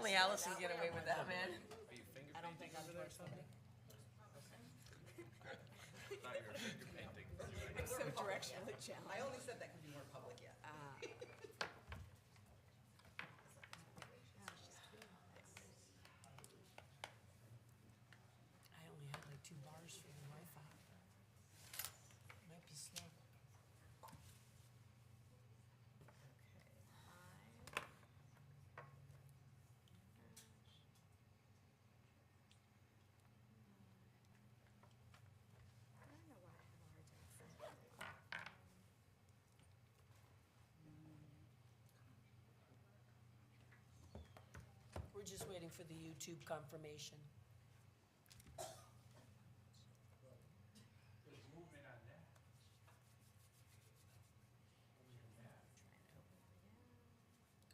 Only Allison can get away with that, man. I don't think I'm supposed to. I'm so directionally challenged. I only said that could be more public yet. I only had like 2 bars for the Wi-Fi. Might be slow. I don't know why I have a hard time saying it. We're just waiting for the YouTube confirmation. There's movement on that.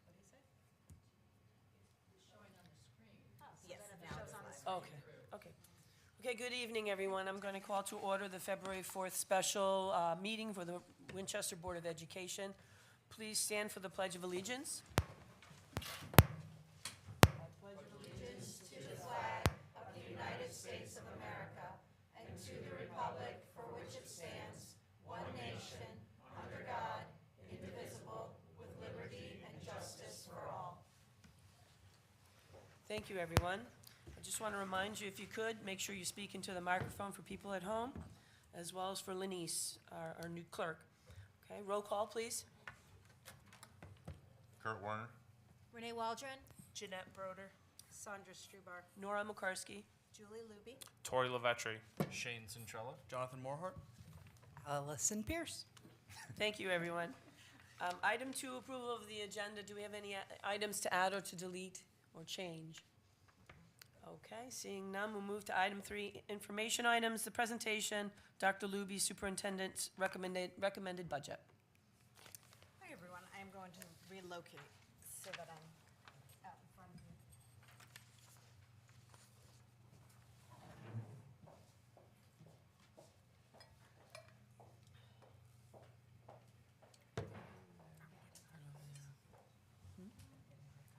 What do you say? Showing on the screen. Yes, now now it's it's on the live. screen. Okay, okay. Okay, good evening, everyone. I'm going to call to order the February 4th special meeting for the Winchester Board of Education. Please stand for the Pledge of Allegiance. Thank you, everyone. I just want to remind you, if you could, make sure you speak into the microphone for people at home, as well as for Lenice, our new clerk. Okay, roll call, please. Kurt Warner. Renee Waldron. Jeanette Broder. Sandra Strubar. Nora Mukarski. Julie Luby. Tori Lavetri. Shane Centrella. Jonathan Morhart. Allison Pierce. Thank you, everyone. Item 2, approval of the agenda. Do we have any items to add or to delete or change? Okay, seeing none, we'll move to item 3, information items, the presentation, Dr. Luby, Superintendent's recommended budget. Hi, everyone. I am going to relocate so that I'm out in front of you.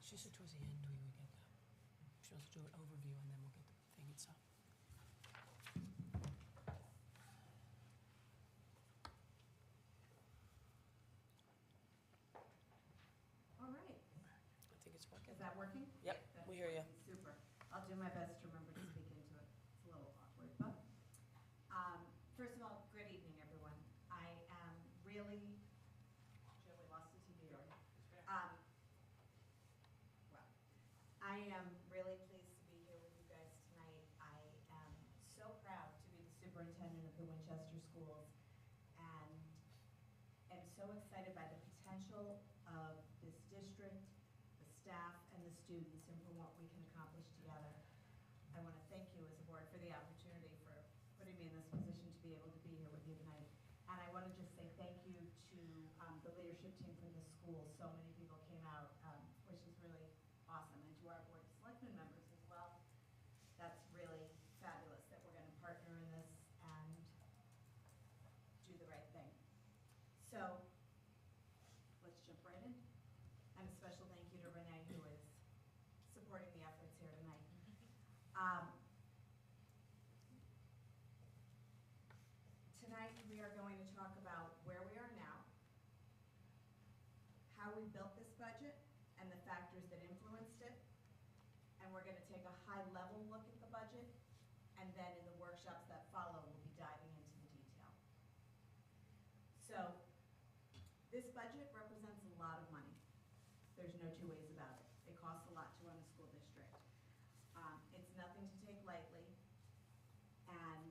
She said towards the end we would get that. She wants to do an overview and then we'll get the thing itself. All right, I think it's working. is that working? Yep, That's we hear you. working. Super. I'll do my best to remember to speak into it. It's a little awkward, but, first of all, good evening, everyone. I am really, Joe, we lost the TV already. Well, I am really pleased to be here with you guys tonight. I am so proud to be the superintendent of the Winchester schools and am so excited by the potential of this district, the staff, and the students, and for what we can accomplish together. I want to thank you as a board for the opportunity for putting me in this position to be able to be here with you tonight. And I want to just say thank you to the leadership team from the school. So many people came out, which is really awesome, and to our board of selectmen members as well. That's really fabulous that we're going to partner in this and do the right thing. So let's jump right in. And a special thank you to Renee, who is supporting the efforts here tonight. Tonight, we are going to talk about where we are now, how we built this budget, and the factors that influenced it. And we're going to take a high-level look at the budget, and then in the workshops that follow, we'll be diving into the detail. So, this budget represents a lot of money. There's no two ways about it. It costs a lot to run a school district. It's nothing to take lightly, and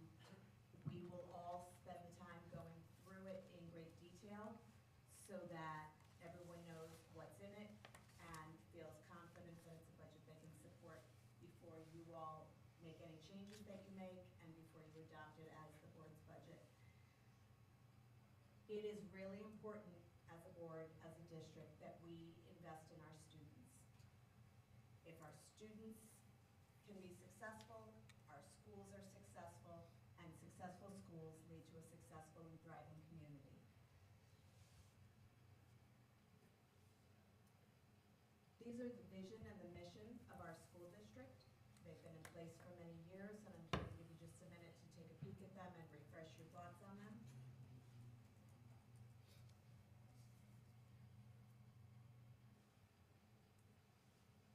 we will all spend the time going through it in great detail so that everyone knows what's in it and feels confident that it's a budget they can support before you all make any changes that you make and before you adopt it as the board's budget. It is really important as a board, as a district, that we invest in our students. If our students can be successful, our schools are successful, and successful schools lead to a successful and thriving community. These are the vision and the mission of They've been in place for many years, and I'm going to give you just a minute to take a peek at them and refresh your thoughts on them.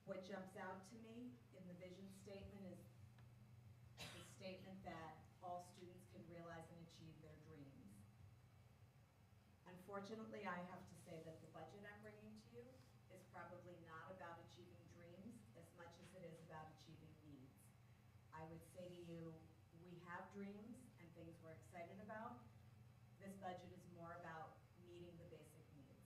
What jumps out to me in the vision statement is the statement that all students can realize and achieve their dreams. Unfortunately, I have to say that the budget I'm bringing to you is probably not about achieving dreams as much as it is about achieving needs. I would say to you, we have dreams and things we're excited about. This budget is more about meeting the basic needs.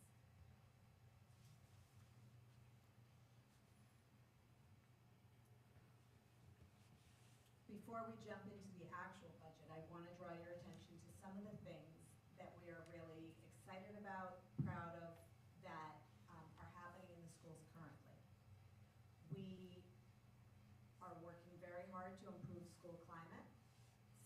Before we jump into the actual budget, I want to draw your attention to some of the things that we are really excited about, proud of, that are happening in the schools currently. We are working very hard to improve school climate.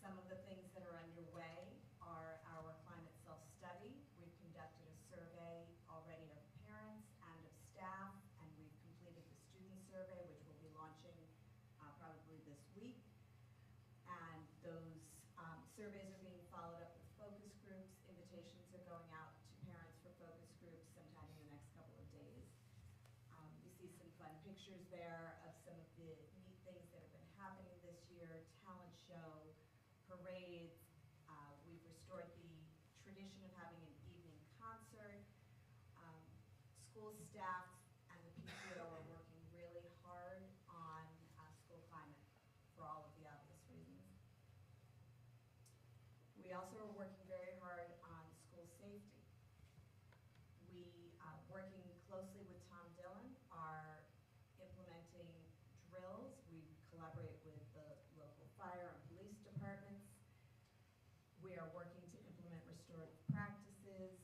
Some of the things that are underway are our climate self-study. We've conducted a survey already of parents and of staff, and we've completed the student survey, which we'll be launching probably this week. And those surveys are being followed up with focus groups. Invitations are going out to parents for focus groups sometime in the next couple of days. You see some fun pictures there of some of the neat things that have been happening this year, talent show, parades. We've restored the tradition of having an evening concert. School staff and the PTO are working really hard on school climate for all of the obvious reasons. We also are working very hard on school safety. We, working closely with Tom Dillon, are implementing drills. We collaborate with the local fire and police departments. We are working to implement restorative practices.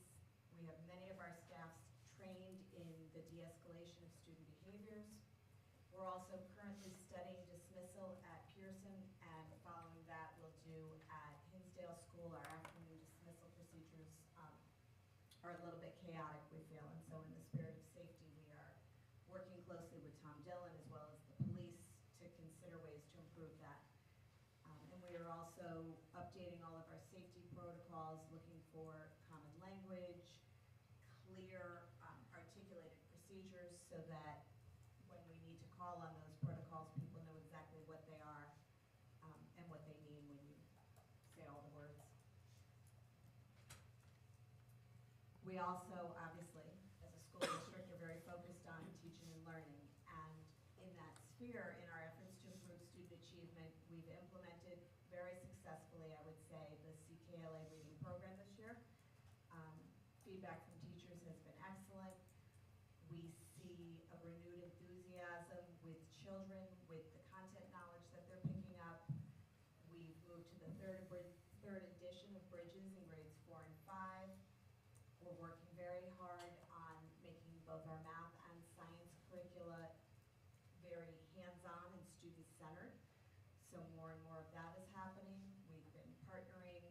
We have many of our staffs trained in the de-escalation of student behaviors. We're also currently studying dismissal at Pearson, and following that we'll do at Hinsdale School. Our afternoon dismissal procedures are a little bit chaotic, we feel, and so in the spirit of safety, we are working closely with Tom Dillon as well as the police to consider ways to improve that. And we are also updating all of our safety protocols, looking for common language, clear, articulated procedures so that when we need to call on those protocols, people know exactly what they are and what they mean when you say all the words. We also, obviously, as a school district, are very focused on teaching and learning. And in that sphere, in our efforts to improve student achievement, we've implemented very successfully, I would say, the CKLA reading program this year. Feedback from teachers has been excellent. We see a renewed enthusiasm with children, with the content knowledge that they're picking up. We've moved to the third edition of Bridges in grades 4 and 5. We're working very hard on making both our math and science curricula very hands-on and student-centered. So more and more of that is happening. We've been partnering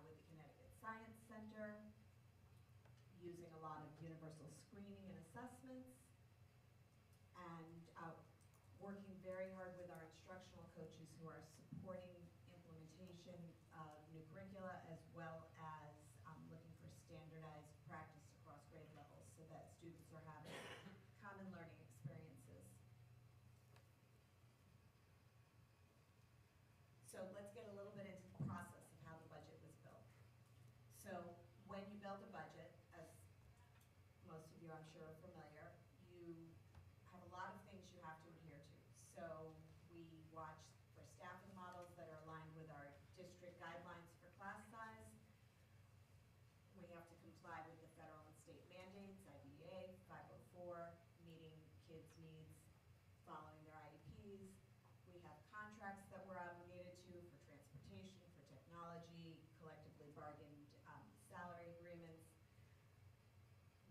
with the Connecticut Science Center, using a lot of universal screening and assessments, and working very hard with our instructional coaches who are supporting implementation of new curricula as well as looking for standardized practice across grade levels so that students are having common learning experiences. So let's get a little bit into the process of how the budget was built. So when you build a budget, as most of you I'm sure are familiar, you have a lot of things you have to adhere to. So we watch for staffing models that are aligned with our district guidelines for class size. We have to comply with the federal and state mandates, IDEA, 504, meeting kids' needs following their IEPs. We have contracts that we're obligated to for transportation, for technology, collectively bargained salary agreements.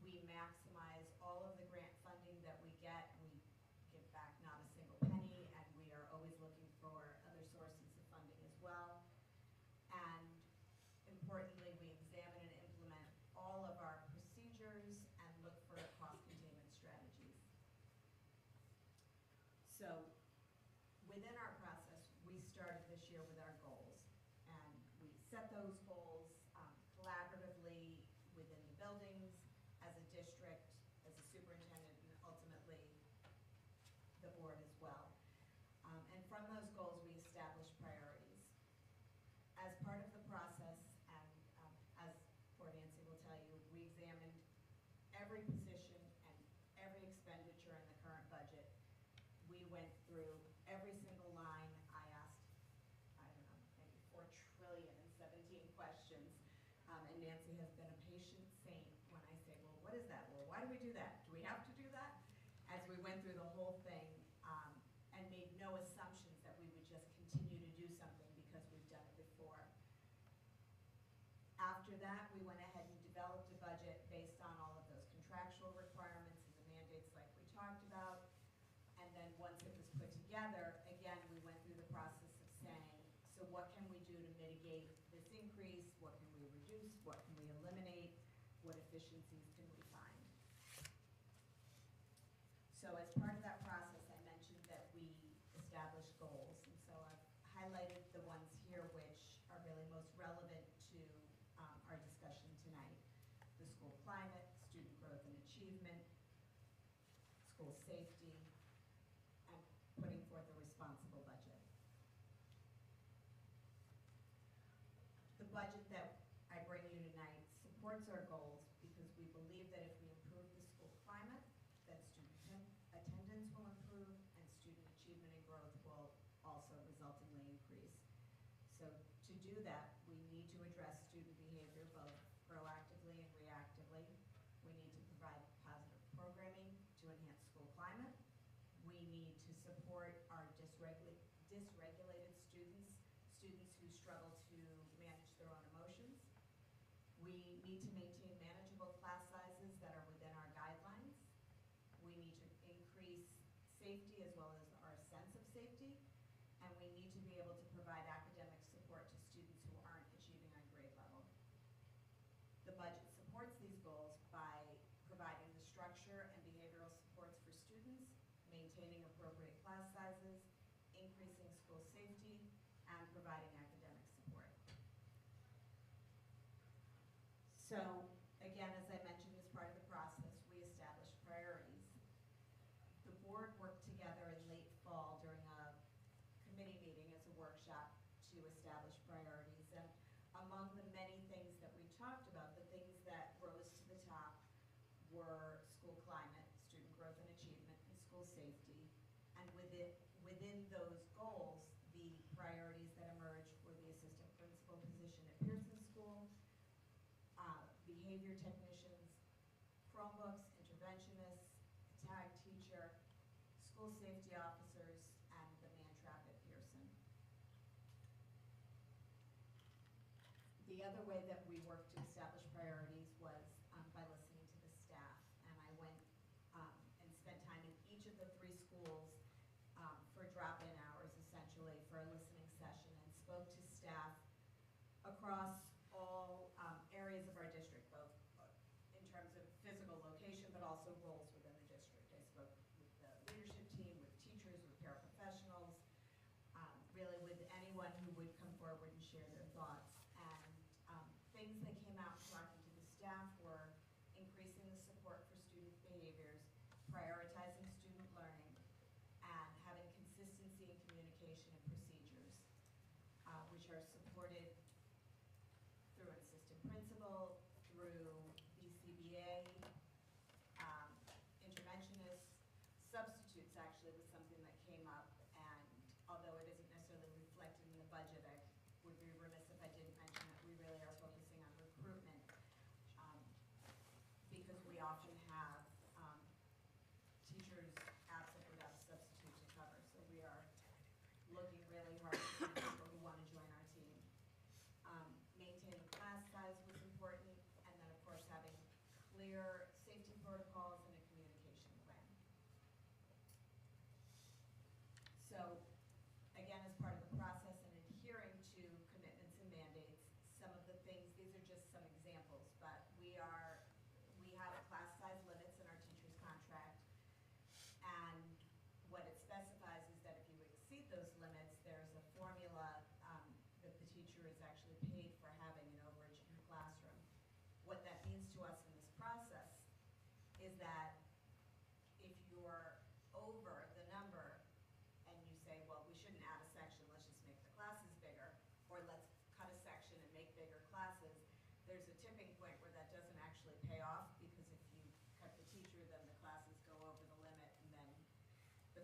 We maximize all of the grant funding that we get. We give back not a single penny, and we are always looking for other sources of funding as well. And importantly, we examine and implement all of our procedures and look for cost containment strategies. So within our the board as well. And from those goals, we established priorities. As part of the process, and as poor Nancy will tell you, we examined every position and every expenditure in the current budget. We went through every single line. I asked, I don't know, maybe 4 trillion and 17 questions. And Nancy has been a patient saint when I say, well, what is that? Well, why do we do that? Do we have to do that? As we went through the whole thing and made no assumptions that we would just continue to do something because we've done it before. After that, we went ahead and developed a budget based on all of those contractual requirements and the mandates like we talked about. And then once it was put together, again, we went through the process of saying, so what can we do to mitigate this increase? What can we reduce? What can we eliminate? What efficiencies can we find? So as part of that process, I mentioned that we established goals. And so I've highlighted the ones here which are really most relevant to our discussion tonight. The school climate, student growth and achievement, school safety, and putting forth a responsible budget. The budget that I bring you tonight supports our goals because we believe that if we improve the school climate, that student attendance will improve and student achievement and growth will also resultingly increase. So to do that, we need to address student behavior both proactively and reactively. We need to provide positive programming to enhance school climate. We need to support our dysregulated students who struggle to manage their own emotions. We need to maintain manageable class sizes that are within our guidelines. We need to increase safety as well as our sense of safety. And we need to be able to provide academic support to students who aren't achieving on grade level. The budget supports these goals by providing the structure and behavioral supports for students, maintaining appropriate class sizes, increasing school safety, and providing academic support. So, again, as I mentioned, as part of the process, we established priorities. The board worked together in late fall during a committee meeting as a workshop to establish priorities. And among the many things that we talked about, the things that rose to the top were school climate, student growth and achievement, and school safety. And within those goals, the priorities that emerged were the assistant principal position at Pearson School, behavior technicians, Chromebooks, interventionists, a tag teacher, school safety officers, and the man trap at Pearson. The other way that we worked to establish priorities was by listening to the staff. And I went and spent time in each of the 3 schools for drop-in hours, essentially, for a listening session, and spoke to staff across all areas of our district, both in terms of physical location, but also roles within the district. I spoke with the leadership team, with teachers, with paraprofessionals, really with anyone who would come forward and share their thoughts. And things that came out talking to the staff were increasing the support for student behaviors, prioritizing student learning, and having consistency in communication and procedures, which are supported through an assistant principal, through BCBA, interventionists. Substitutes actually was something that came up, and although it isn't necessarily reflected in the budget, I would be remiss if I didn't mention that we really are focusing on recruitment because we often have teachers absent without a substitute to cover. So we are looking really hard to find people who want to join our team. Maintaining class size was important, and then of course having clear safety protocols and a communication plan. So again, as part of the process and adhering to commitments and mandates, some of the things, these are just some examples, but we have class size limits in our teacher's contract, and what it specifies is that if you exceed those limits, there's a formula that the teacher is actually paid for having an overage in the classroom. What that means to us in this process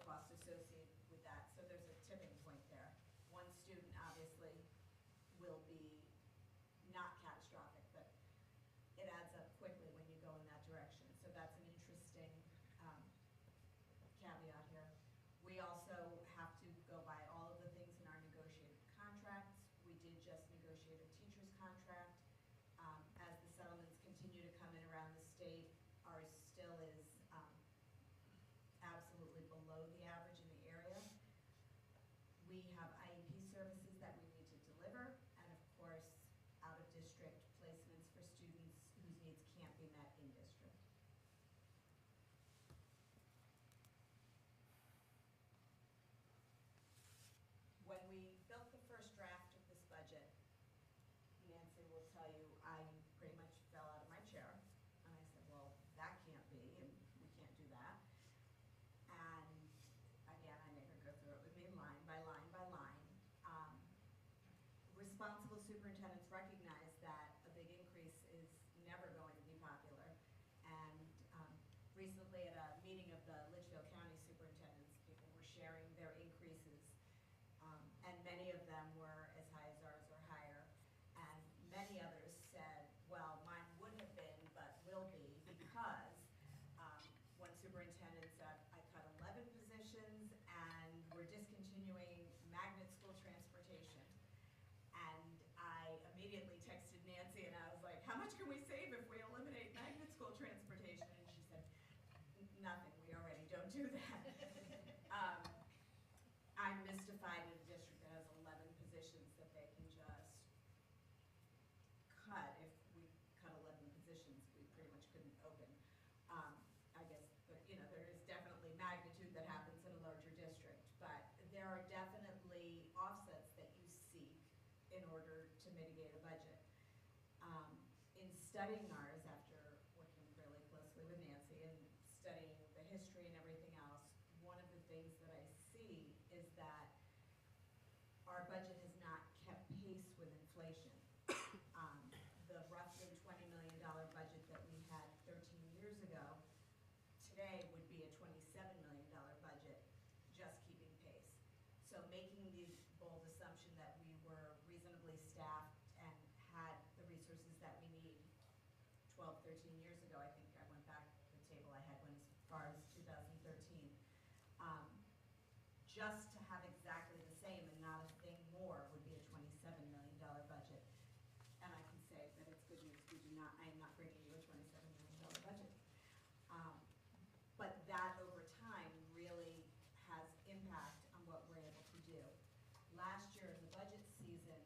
costs associated with that, so there's a tipping point there. One student obviously will be not catastrophic, but it adds up quickly when you go in that direction. So that's an interesting caveat here. We also have to go by all of the things in our negotiated contracts. We did just negotiate a teacher's contract. As the settlements continue to come in around the state, ours still is absolutely below the average in the area. We have IEP services that we need to deliver, and of course, out-of-district placements for students whose needs can't be met in district. When we built the first draft of this budget, Nancy will tell you, I pretty much fell out of my chair, and I said, well, that can't be, and we can't do that. And again, I made her go through it with me line by line by line. Responsible superintendents recognize that a big increase is never going to be popular. And recently at a meeting of the Litchfield County superintendents, people were sharing their increases. And many of them were as high as ours or higher. And many others said, well, mine would have been, but will be, because one superintendent said, I cut 11 positions and we're discontinuing magnet school transportation. And I immediately texted Nancy and I was like, how much can we save if we eliminate magnet school transportation? And she said, nothing, we already don't do that. I'm mystified in a district that has 11 positions that they can just cut. If we cut 11 positions, we pretty much couldn't open. I guess, but there is definitely magnitude that happens in a larger district, but there are definitely offsets that you seek in order to mitigate a budget. In studying ours, after working really closely with Nancy and studying the history and everything else, one of the things that I see is that our budget has not kept pace with inflation. The roughly $20 million budget that we had 13 years ago today would be a $27 million budget, just keeping pace. So making the bold assumption that we were reasonably staffed and had the resources that we need 12, 13 years ago, I think I went back to the table I had when as far as 2013, just to have exactly the same and not a thing more would be a $27 million budget. And I can say that it's good news, I am not bringing you a $27 million budget. But that over time really has impact on what we're able to do. Last year in the budget season,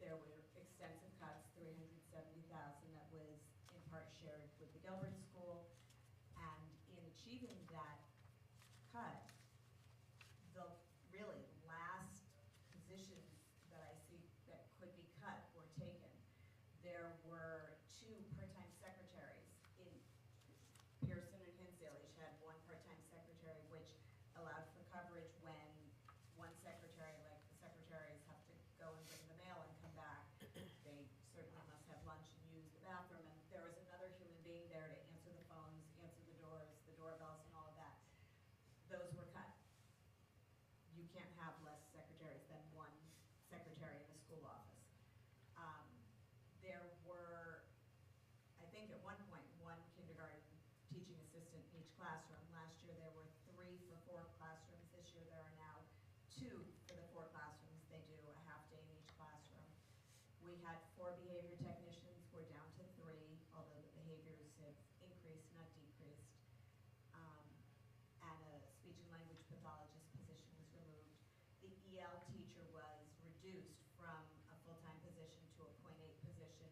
there were extensive cuts, $370,000 that was in part shared with the Gilbert School. And in achieving that cut, the really last positions that I see that could be cut were taken. There were 2 part-time secretaries in Pearson and Hinsdale. Each had 1 part-time secretary, which allowed for coverage when one secretary, like the secretaries, have to go and bring the mail and come back. They certainly must have lunch and use the bathroom, and there was another human being there to answer the phones, answer the doors, the doorbells, and all of that. Those were cut. You can't have less secretaries than 1 secretary in a school office. There were, I think at one point, 1 kindergarten teaching assistant in each classroom. Last year there were 3 for 4 classrooms. This year there are now 2 for the 4 classrooms. They do a half day in each classroom. We had 4 behavior technicians. We're down to 3, although the behaviors have increased, not decreased. And a speech and language pathologist position was removed. The EL teacher was reduced from a full-time position to a .8 position.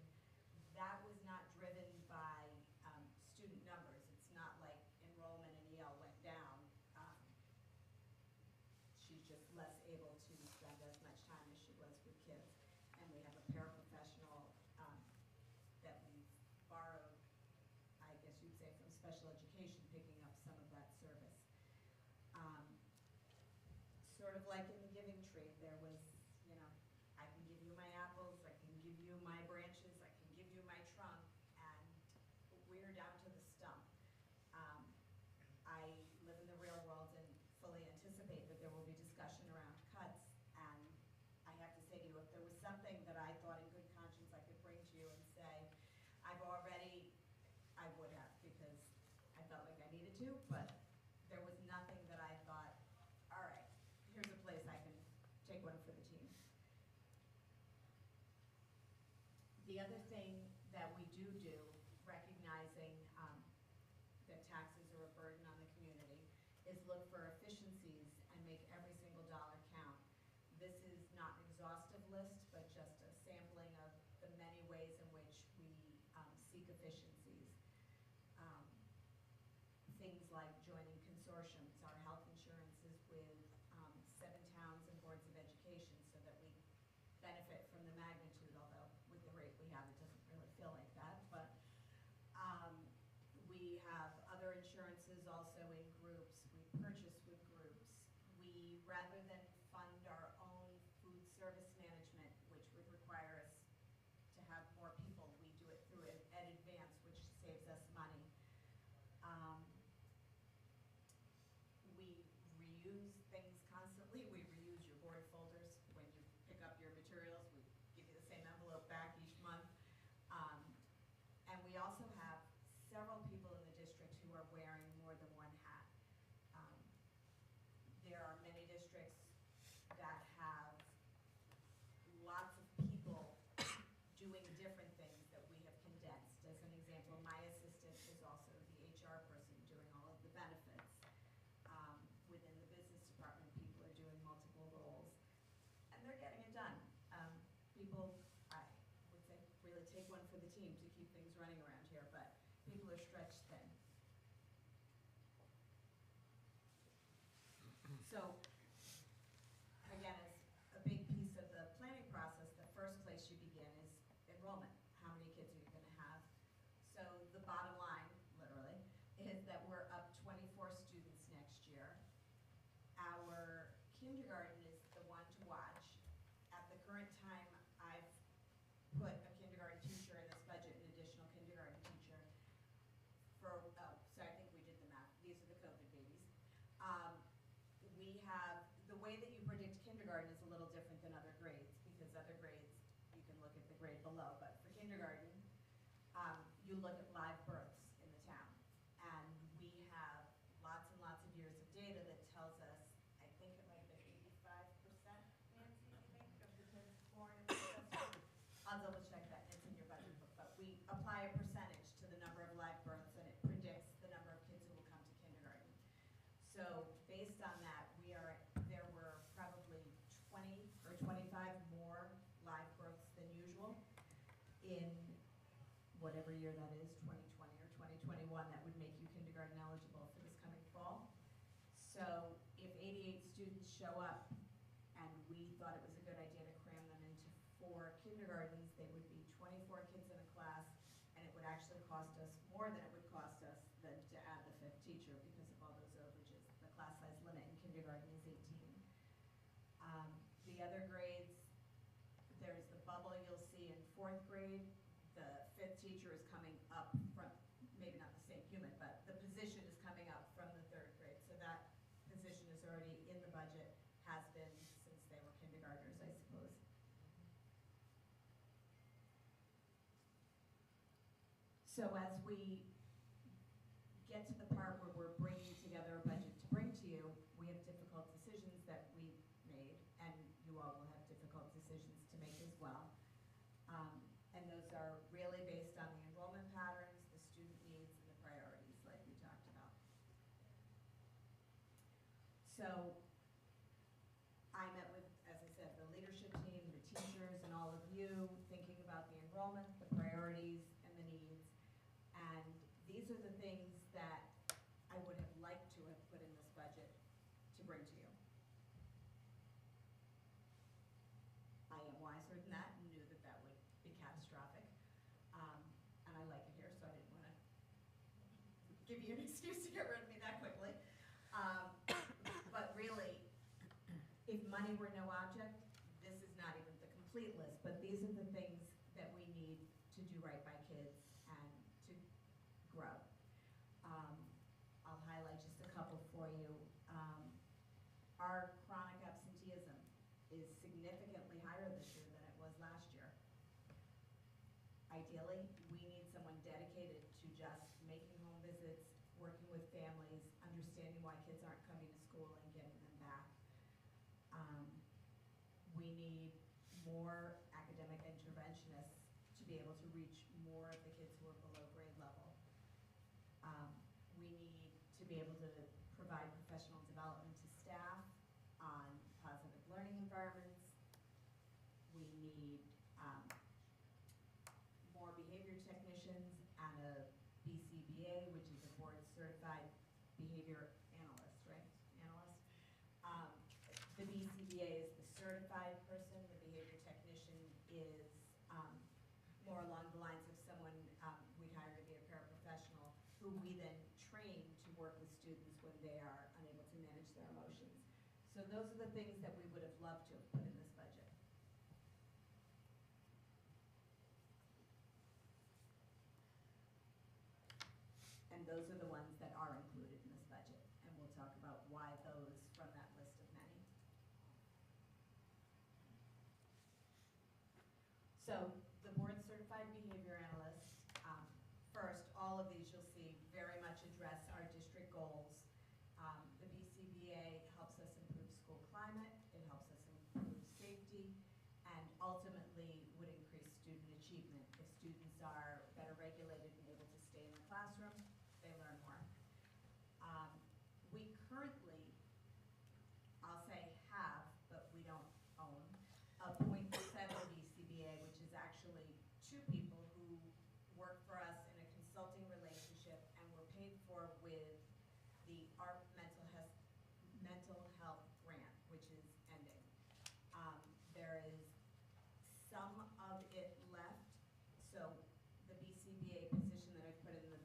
That was not driven by student numbers. It's not like enrollment in EL went down. She's just less able to spend as much time as she was with kids. And we have a paraprofessional that we borrowed, I guess you'd say, from special education, picking up some of that service. Sort of like in the giving tree, there was, I can give you my apples, I can give you my branches, I can give you my trunk, and we're down to the stump. I live in the real world. to, but there was nothing that I thought, all right, here's a place I can take one for the team. The other thing that we do, recognizing that taxes are a burden on the community, is look for efficiencies and make every single dollar count. This is not an exhaustive list, but just a sampling of the many ways in which we seek efficiencies. Things like joining consortiums. Our health insurance is with 7 towns and boards of education so that we benefit from the magnitude, although with the rate we have, it doesn't really feel like that. But we have other insurances also in groups. We purchase with groups. We, rather than fund our own food service management, which would require us to have more people, we do it through Ed Advance, which saves us money. We reuse things constantly. We reuse your board folders. When you pick up your materials, we give you the same envelope back each month. And we also have several people in the district who are wearing more than one hat. There are many districts that have lots of people doing different things that we have condensed. As an example, my assistant is also the HR person doing all of the benefits. Within the business department, people are doing multiple roles, and they're getting it done. People, I would say, really take one for the team to keep things running around here, but people are stretched thin. So, again, as a big piece of the planning process, the first place you begin is enrollment. How many kids are you going to have? So the bottom line, literally, is that we're up 24 students next year. Our kindergarten is the one to watch. At the current time, I've put a kindergarten teacher in this budget, an additional kindergarten teacher for, so I think we did the math. These are the COVID babies. We have, the way that you predict kindergarten is a little different than other grades, because other grades, you can look at the grade below, but for kindergarten, you look at live births in the town. And we have lots and lots of years of data that tells us, I think it might have been 85%, Nancy, I think, of the kids born in Westchester. I'll double check that, it's in your budget book, but we apply a percentage to the number of live births, and it predicts the number of kids who will come to kindergarten. So based on that, there were probably 20 or 25 more live births than usual in whatever year that is, 2020 or 2021, that would make you kindergarten eligible for this coming fall. So if 88 students show up, and we thought it was a good idea to cram them into 4 kindergartens, they would be 24 kids in a class, and it would actually cost us more than it would cost us than to add the 5th teacher because of all those overages. The class size limit in kindergarten is 18. The other grades, there's the bubble you'll see in 4th grade. The 5th teacher is coming up from, maybe not the same human, but the position is coming up from the 3rd grade. So that position is already in the budget, has been since they were kindergartners, I suppose. So as we get to the part where we're bringing together a budget to bring to you, we have difficult decisions that we made, and you all will have difficult decisions to make as well. And those are really based on the enrollment patterns, the student needs, and the priorities, like we talked about. So I met with, as I said, the leadership team, the teachers, and all of you, thinking about the enrollment, the priorities, and the needs. And these are the things that I would have liked to have put in this budget to bring to you. I am wiser than that and knew that that would be catastrophic. And I like it here, so I didn't want to give you an excuse to get rid of me that quickly. But really, if money were no object, this is not even the complete list, but these are the things that we need to do right by kids and to grow. I'll highlight just a couple for you. Our chronic absenteeism is significantly higher this year than it was last year. Ideally, we need someone dedicated to just making home visits, working with families, understanding why kids aren't coming to school and getting them back. We need more academic interventionists to be able to reach more of the kids who are below grade level. We need to be able to provide professional development to staff on positive learning environments. We need more behavior technicians and a BCBA, which is a board certified behavior analyst, right? Analyst. The BCBA is the certified person. The behavior technician is more along the lines of someone we hire to be a paraprofessional, who we then train to work with students when they are unable to manage their emotions. So those are the things that we would have loved to have put in this budget. And those are the ones that are included in this budget. And we'll talk about why those from that list of many. So the board certified behavior analysts, first, all of these you'll see very much address our district goals. The BCBA helps us improve school climate, it helps us improve safety, and ultimately would increase student achievement. If students are better regulated and able to stay in the classroom, they learn more. We currently, I'll say have, but we don't own, a .7 BCBA, which is actually two people who work for us in a consulting relationship and were paid for with the ARP mental health grant, which is ending. There is some of it left, so the BCBA position that I put in the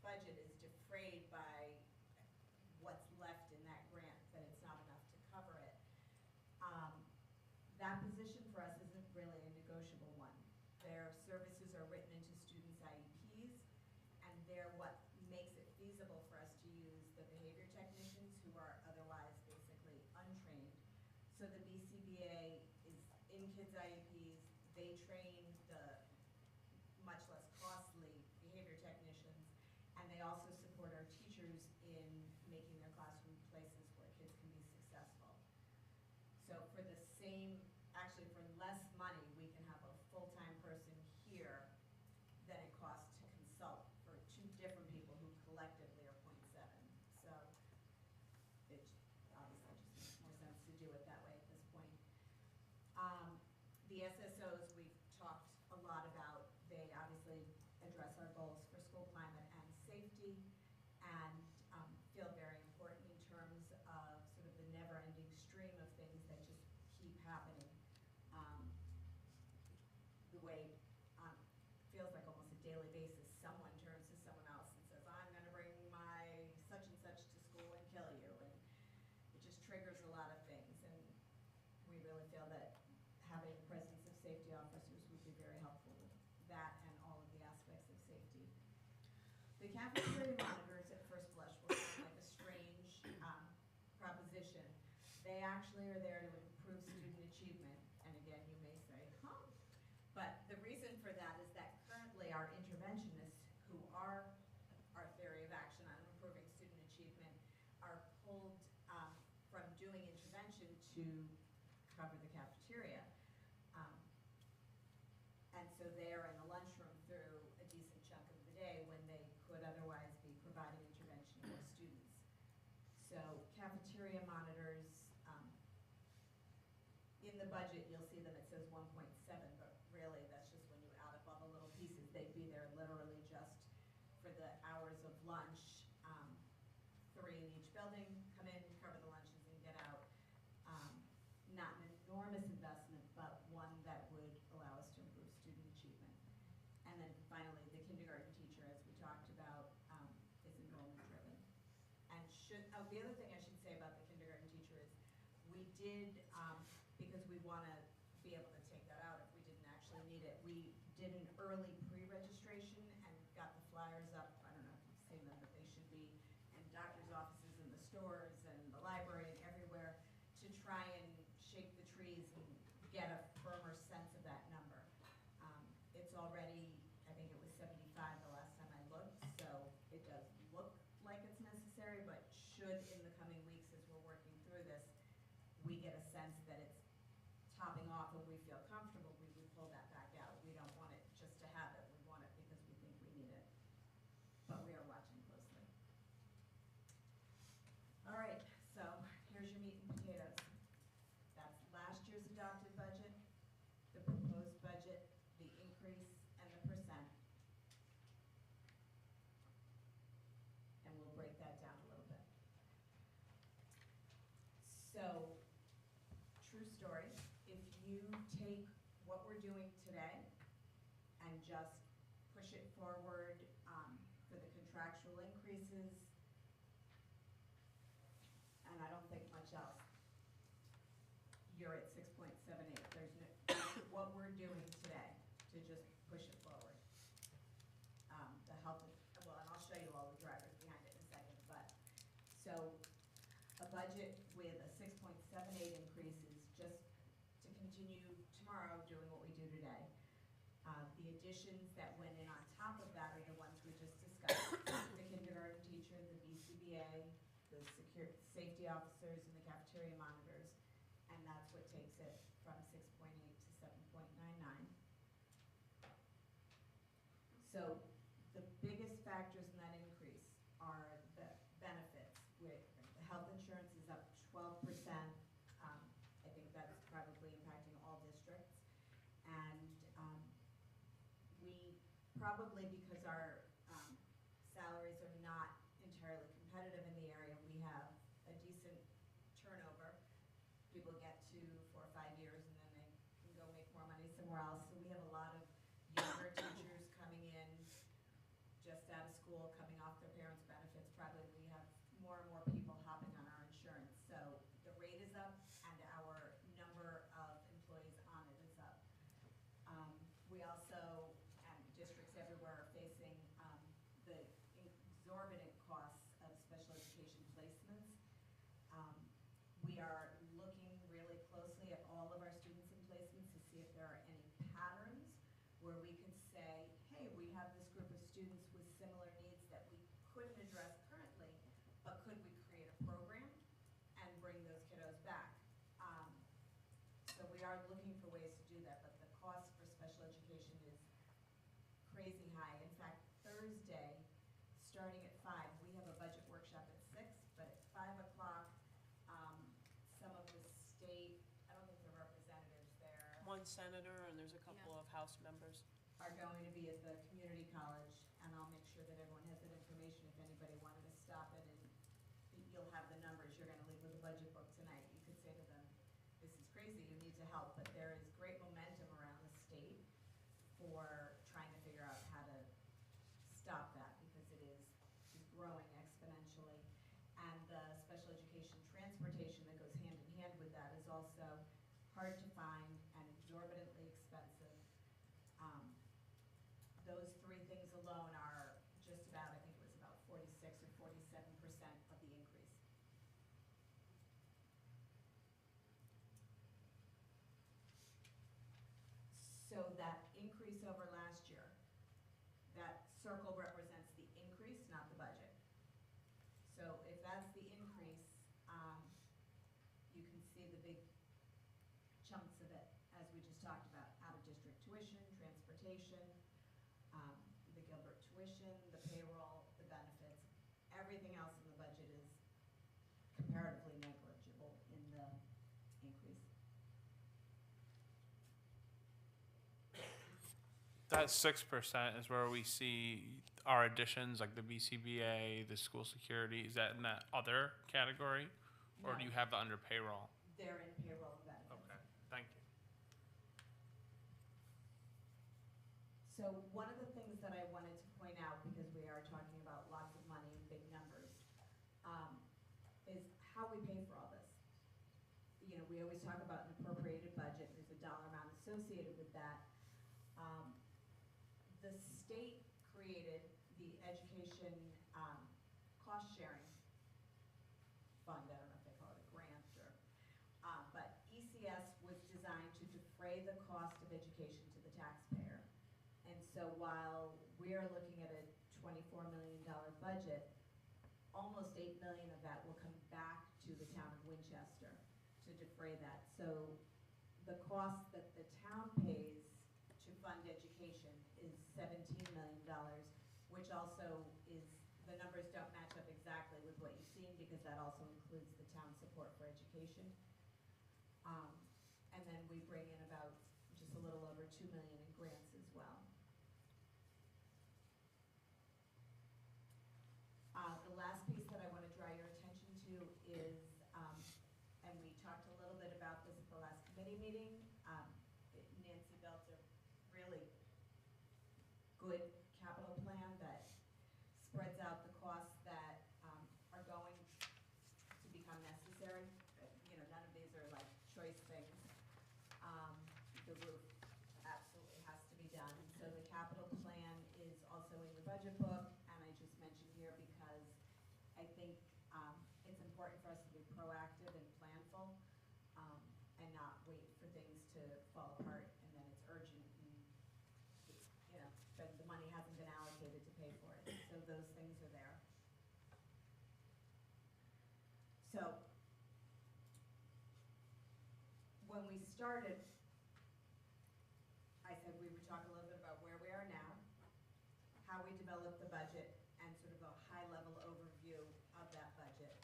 budget is defrayed by what's left in that grant, that it's not enough to cover it. That position for us isn't really a negotiable one. Their services are written into students' IEPs, and they're what makes it feasible for us to use the behavior technicians who are otherwise basically untrained. So the BCBA is in kids' IEPs, they train the much less costly behavior technicians, and they also support our teachers in making their classroom places where kids can be successful. So for the same, actually for less money, we can have a full-time person here than it costs to consult for two different people who collectively are .7. So it obviously just makes more sense to do it that way at this point. The SSOs we've talked a lot about. They obviously address our goals for school climate and safety, and feel very important in terms of sort of the never-ending stream of things that just keep happening. The way feels like almost a daily basis, someone turns to someone else and says, I'm gonna bring my such and such to school and kill you, and it just triggers a lot of things, and we really feel that having the presence of safety officers would be very helpful with that and all of the aspects of safety. The cafeteria monitors at first blush will sound like a strange proposition. They actually are there to improve student achievement, and again, you may say, huh? But the reason for that is that currently our interventionists, who are our theory of action on improving student achievement, are pulled from doing intervention to cover the cafeteria. And so they are in the lunchroom through a decent chunk of the day when they could otherwise be providing intervention for students. So cafeteria monitors, in the budget, you'll see that it says 1.7, but really that's just when you add up all the little pieces. They'd be there literally just for the hours of lunch, 3 in each building, come in, cover the lunches, and get out. Not an enormous investment, but one that would allow us to improve student achievement. And then finally, the kindergarten teacher, as we talked about, is enrollment driven. And the other thing I should say about the kindergarten teacher is we did, because we want to be able to take that out if we didn't actually need it, we did an early pre-registration and got the flyers up. I don't know if you've seen them, but they should be in doctors' offices, in the stores, and the library, and everywhere, to try and shake the trees and get a firmer sense of that number. It's already, I think it was 75 the last time I looked, so it does look like it's necessary, but should, in the coming weeks as we're working through this, we get a sense that it's topping off and we feel comfortable, we would pull that back out. We don't want it just to have it, we want it because we think we need it. But we are watching closely. All right, so here's your meat and potatoes. That's last year's adopted budget, the proposed budget, the increase, and the percent. And we'll break that down a little bit. So, true story, if you take what we're doing today and just push it forward for the contractual increases, and I don't think much else, you're at 6.78. There's no, what we're doing today to just push it forward. The health, well, and I'll show you all the drivers behind it in a second, but, so, a budget with a 6.78 increase is just to continue tomorrow doing what we do today. The additions that went in on top of that are the ones we just discussed. The kindergarten teacher, the BCBA, the safety officers, and the cafeteria monitors. And that's what takes it from 6.8 to 7.99. So the biggest factors in that increase are the benefits. With the health insurance is up 12%. I think that's probably impacting all districts. And we probably, because our salaries are not entirely competitive in the area, we have a decent turnover. People get to 4 or 5 years and then they can go make more money somewhere else. So we have a lot of younger teachers coming in just out of school, coming off their parents' benefits. Probably we have more and more people hopping on our insurance. So the rate is up and our number of employees on it is up. We also, and districts everywhere, are facing the exorbitant costs of special education placements. We are looking really closely at all of our students in placements to see if there are any patterns where we could say, hey, we have this group of students with similar needs that we couldn't address currently, but could we create a program and bring those kiddos back? So we are looking for ways to do that, but the cost for special education is crazy high. In fact, Thursday, starting at 5, we have a budget workshop at 6, but at 5 o'clock, some of the state, I don't think the representatives there, One senator and there's a couple of House members. are going to be at the community college, and I'll make sure that everyone has that information if anybody wanted to stop it, and you'll have the numbers. You're gonna leave with a budget book tonight. You could say to them, this is crazy, you need to help, but there is great momentum around the state for trying to figure out how to stop that, because it is growing exponentially. And the special education transportation that goes hand in hand with that is also hard to find and exorbitantly expensive. Those 3 things alone are just about, I think it was about 46 or 47% of the increase. So that increase over last year, that circle represents the increase, not the budget. So if that's the increase, you can see the big chunks of it, as we just talked about: out-of-district tuition, transportation, the Gilbert tuition, the payroll, the benefits. Everything else in the budget is comparatively negligible in the increase. That 6% is where we see our additions, like the BCBA, the school security. Is that in that other category? Or No. do you have that under payroll? They're in payroll and benefits. Okay, thank you. So one of the things that I wanted to point out, because we are talking about lots of money and big numbers, is how we pay for all this. You know, we always talk about an appropriated budget. There's a dollar amount associated with that. The state created the education cost sharing fund. I don't know if they call it a grant or, but ECS was designed to defray the cost of education to the taxpayer. And so while we're looking at a $24 million budget, almost 80% $8 million of that will come back to the town of Winchester to defray that. So the cost that the town pays to fund education is $17 million, which also is, the numbers don't match up exactly with what you've seen because that also includes the town support for education. And then we bring in about just a little over $2 million in grants as well. The last piece that I want to draw your attention to is, and we talked a little bit about this at the last committee meeting, Nancy built a really good capital plan that spreads out the costs that are going to become necessary. You know, none of these are like choice things. The roof absolutely has to be done. So the capital plan is also in your budget book, and I just mentioned here because I think it's important for us to be proactive and planful, and not wait for things to fall apart and then it's urgent and it's, you know, but the money hasn't been allocated to pay for it. So those things are there. So when we started, I said we would talk a little bit about where we are now, how we developed the budget, and sort of a high-level overview of that budget.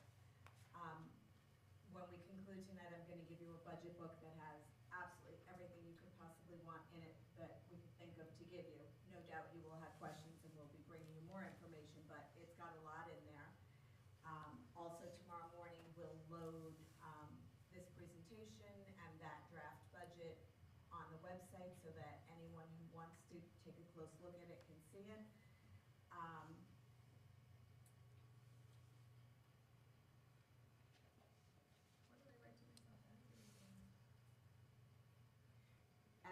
When we conclude tonight, I'm going to give you a budget book that has absolutely everything you could possibly want in it that we can think of to give you. No doubt you will have questions and we'll be bringing you more information, but it's got a lot in there. Also tomorrow morning, we'll load this presentation and that draft budget on the website so that anyone who wants to take a close look at it can see it.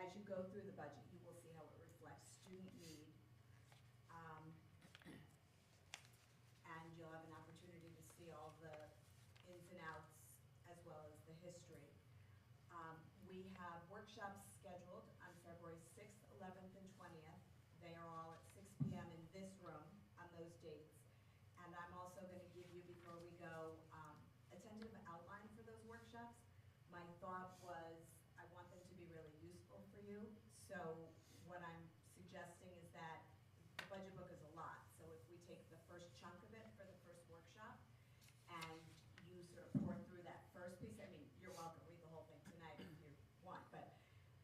As you go through the budget, you will see how it reflects student need. And you'll have an opportunity to see all the ins and outs as well as the history. We have workshops scheduled on February 6th, 11th, and 20th. They are all at 6 p.m. in this room on those dates. And I'm also going to give you, before we go, a tentative outline for those workshops. My thought was I want them to be really useful for you. So what I'm suggesting is that the budget book is a lot. So if we take the first chunk of it for the first workshop and you sort of pour through that first piece, I mean, you're welcome, read the whole thing tonight if you want, but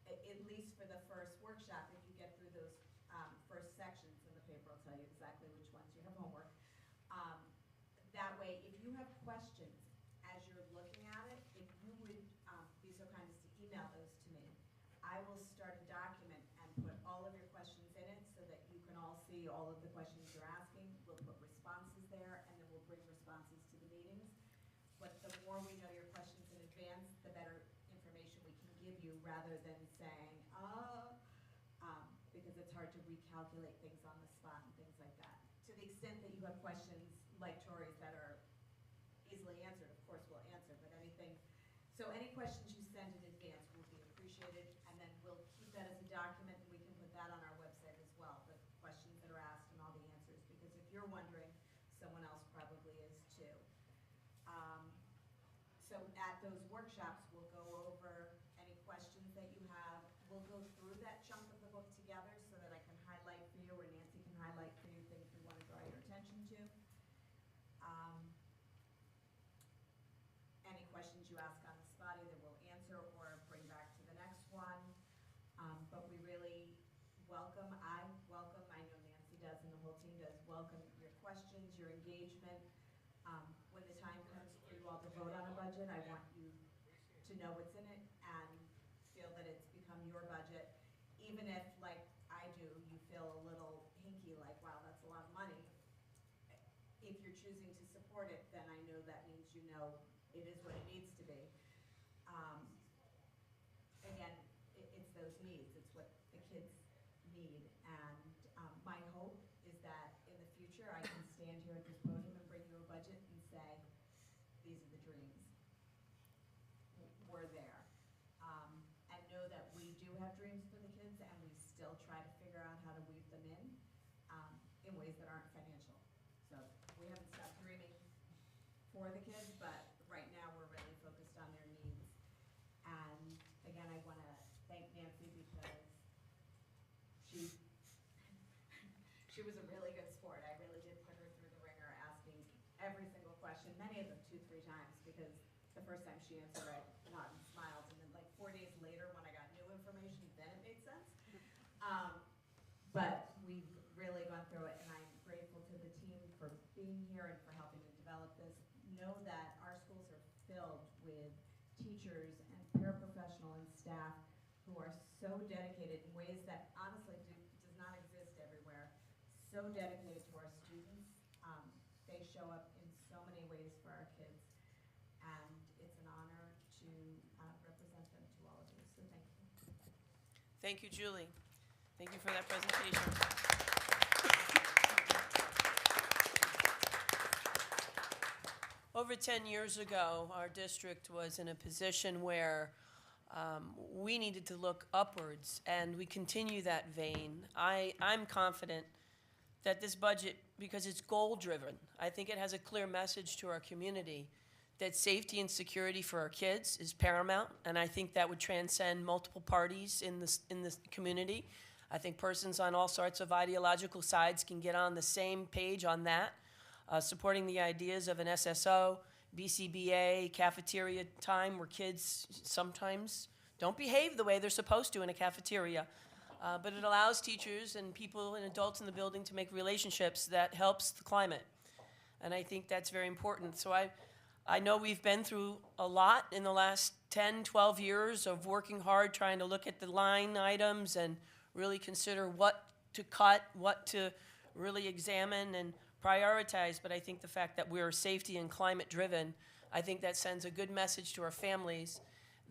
at least for the first workshop, if you get through those first sections in the paper, I'll tell you exactly which ones you have homework. That way, if you have questions as you're looking at it, if you would be so kind as to email those to me, I will start a document and put all of your questions in it so that you can all see all of the questions you're asking. We'll put responses there, and then we'll bring responses to the meetings. But the more we know your questions in advance, the better information we can give you rather than saying, because it's hard to recalculate things on the spot and things like that. To the extent that you have questions like Tori's that are easily answered, of course we'll answer, but anything, so any questions you send in advance will be appreciated, and then we'll keep that as a document and we can put that on our website as well, the questions that are asked and all the answers, because if you're wondering, someone else probably is too. So at those workshops, we'll go over any questions that you have. We'll go through that chunk of the book together so that I can highlight for you, or Nancy can highlight for you things we want to draw your attention to. Any questions you ask on the spot, either we'll answer or bring back to the next one. But we really welcome, I know Nancy does and the whole team does, welcome your questions, your engagement. When the time comes for you all to vote on a budget, I want you to know what's in it and feel that it's become your budget. Even if, like I do, you feel a little hinky, like, wow, that's a lot of money. If you're choosing to support it, then I know that means you know it is what it needs to be. Again, it's those needs. It's what the kids need. And my hope is that in the future I can stand here at this podium and bring you a budget and say, these are the dreams. We're there. And know that we do have dreams for the kids, and we still try to figure out how to weave them in ways that aren't financial. So we haven't stopped dreaming. kids, but right now we're really focused on their needs. And again, I want to thank Nancy because she she was a really good sport. I really did put her through the ringer, asking every single question, many of them 2-3 times, because the first time she answered, I nodded and smiled, and then like 4 days later, when I got new information, then it made sense. But we've really gone through it, and I'm grateful to the team for being here and for helping to develop this. Know that our schools are filled with teachers and paraprofessional and staff who are so dedicated in ways that honestly does not exist everywhere. So dedicated to our students. They show up in so many ways for our kids, and it's an honor to represent them to all of you. So thank you. Thank you, Julie. Thank you for that presentation. Over 10 years ago, our district was in a position where we needed to look upwards, and we continue that vein. I'm confident that this budget, because it's goal-driven, I think it has a clear message to our community that safety and security for our kids is paramount, and I think that would transcend multiple parties in this community. I think persons on all sorts of ideological sides can get on the same page on that, supporting the ideas of an SSO, BCBA, cafeteria time where kids sometimes don't behave the way they're supposed to in a cafeteria. But it allows teachers and people and adults in the building to make relationships that helps the climate. And I think that's very important. So I know we've been through a lot in the last 10, 12 years of working hard, trying to look at the line items and really consider what to cut, what to really examine and prioritize. But I think the fact that we're safety and climate driven, I think that sends a good message to our families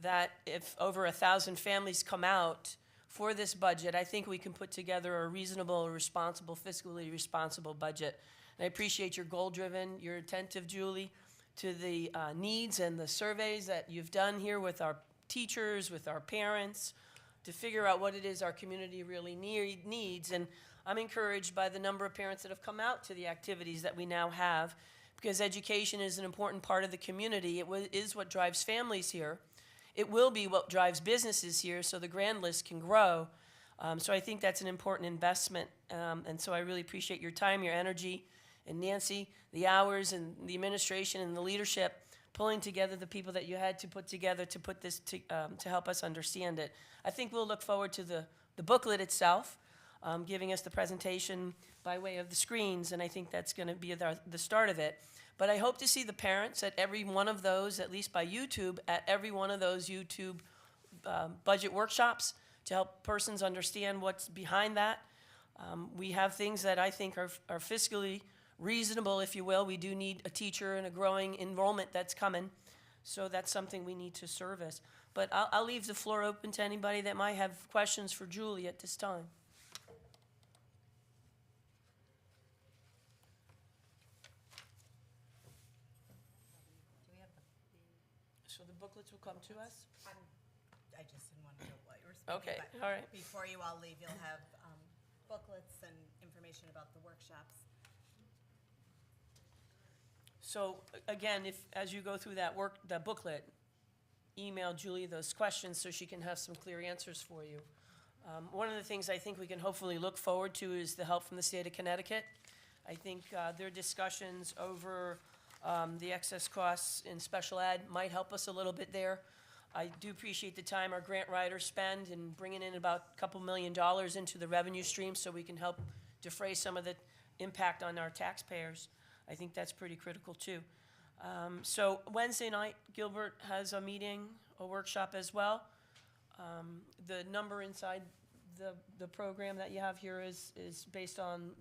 that if over 1,000 families come out for this budget, I think we can put together a reasonable, responsible, fiscally responsible budget. And I appreciate your goal-driven, you're attentive, Julie, to the needs and the surveys that you've done here with our teachers, with our parents, to figure out what it is our community really needs. And I'm encouraged by the number of parents that have come out to the activities that we now have, because education is an important part of the community. It is what drives families here. It will be what drives businesses here, so the grand list can grow. So I think that's an important investment. And so I really appreciate your time, your energy, and Nancy, the hours, and the administration, and the leadership, pulling together the people that you had to put together to put this to help us understand it. I think we'll look forward to the booklet itself, giving us the presentation by way of the screens, and I think that's going to be the start of it. But I hope to see the parents at every one of those, at least by YouTube, at every one of those YouTube budget workshops to help persons understand what's behind that. We have things that I think are fiscally reasonable, if you will. We do need a teacher and a growing enrollment that's coming, so that's something we need to service. But I'll leave the floor open to anybody that might have questions for Julie at this time. Do we have the So the booklets will come to us? I just didn't want to know what you were speaking Okay, about. all right. Before you all leave, you'll have booklets and information about the workshops. So again, as you go through that booklet, email Julie those questions so she can have some clear answers for you. One of the things I think we can hopefully look forward to is the help from the state of Connecticut. I think their discussions over the excess costs in special ed might help us a little bit there. I do appreciate the time our grant writers spend in bringing in about a couple $1 million into the revenue stream so we can help defray some of the impact on our taxpayers. I think that's pretty critical too. So Wednesday night, Gilbert has a meeting, a workshop as well. The number inside the program that you have here is based on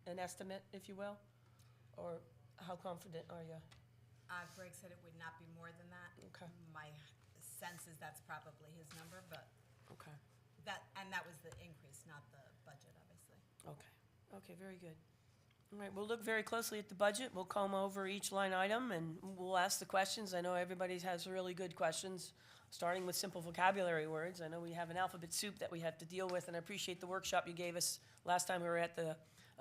an estimate, if you will? Or how confident are you? Greg said it would not be more than that. Okay. My sense is that's probably his number, but Okay. that was the increase, not the budget, obviously. Okay, very good. All right, we'll look very closely at the budget. We'll comb over each line item and we'll ask the questions. I know everybody has really good questions, starting with simple vocabulary words. I know we have an alphabet soup that we have to deal with, and I appreciate the workshop you gave us last time we were at the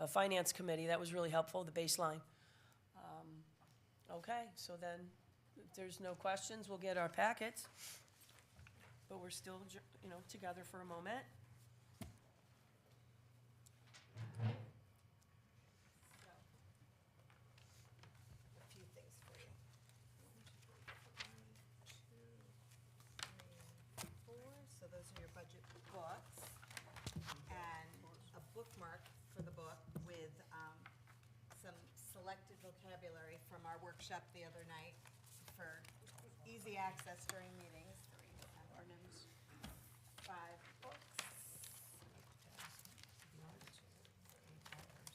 Finance Committee. That was really helpful, the baseline. Okay, so then, if there's no questions, we'll get our packets. But we're still, together for a moment. A few things for you. 1, 2, 3, 4. So those are your budget books. And a bookmark for the book with some selected vocabulary from our workshop the other night for easy access during meetings. 3 acronyms. 5 books.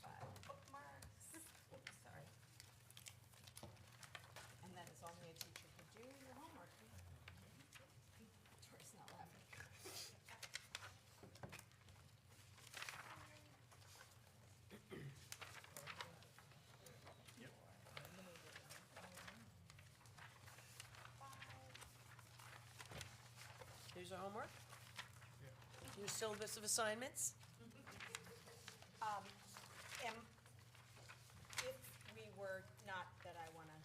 5 bookmarks. Oops, sorry. And that is only a teacher could do your homework. Tori's not laughing. Here's our homework. Your syllabus of assignments. If we were, not that I want to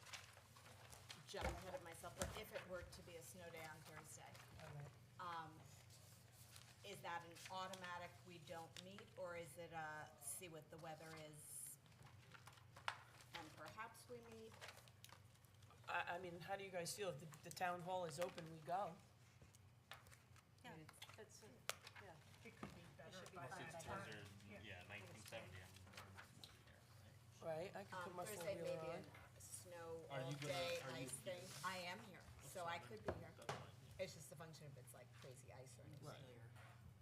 jump ahead of myself, but if it were to be a snow day on Thursday, is that an automatic we don't meet, or is it a see what the weather is and perhaps we meet? I mean, how do you guys feel? If the town hall is open, we go. Yeah, That's, yeah. it could be better. It should be Unless fine. it's by blizzard, then. Yeah, 1970. Right, I could put my Thursday may four-wheeler be on. a snow all day ice thing. I am here, so I could be here. It's just a function if it's like crazy ice or anything.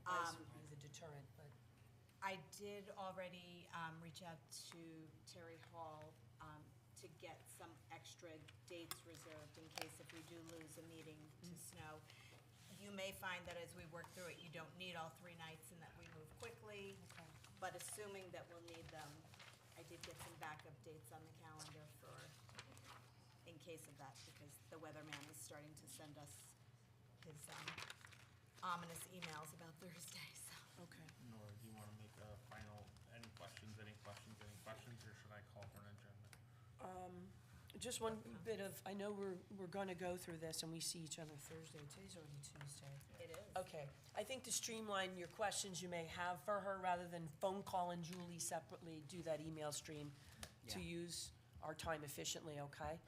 Ice would be the deterrent, but, I did already reach out to Terry Hall to get some extra dates reserved in case if we do lose a meeting to snow. You may find that as we work through it, you don't need all 3 nights and that we move quickly. Okay. But assuming that we'll need them, I did get some backup dates on the calendar for, in case of that, because the weatherman is starting to send us his ominous emails about Thursday, so. okay. Nor do you want to make a final, any questions, or should I call for an agenda? Just one bit of, I know we're gonna go through this and we see each other Thursday. Today's already Tuesday. It is. Okay, I think to streamline your questions you may have for her, rather than phone calling Julie separately, do that email stream to use our time efficiently, okay?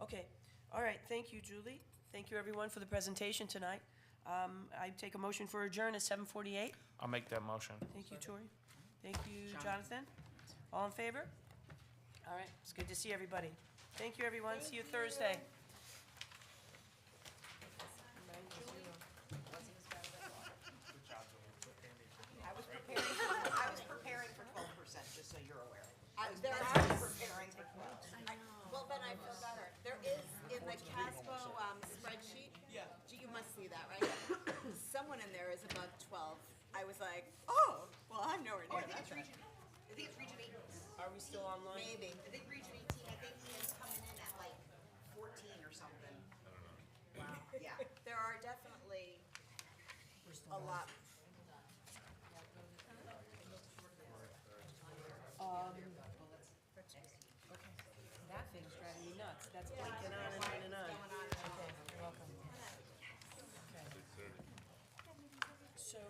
Okay, all right, thank you, Julie. Thank you, everyone, for the presentation tonight. I take a motion for adjourn at 7:48. I'll make that motion. Thank you, Tori. Thank you, Jonathan. All in favor? All right, it's good to see everybody. Thank you, everyone. See you Thursday. I was preparing for 12%, just so you're aware. There I are, was preparing for 12. well, then I feel better. There is, in the CASBO spreadsheet, you must see that, right? Someone in there is above 12. I was like, oh, well, I'm nowhere Oh, near I think that. it's region, I think it's region 8. Are we still online? Maybe. I think region 18, I think he is coming in at like 14 or something. Wow. Yeah. There are definitely a lot. That thing's driving me nuts. That's blinking on and on and on. Okay, you're welcome. Okay. So,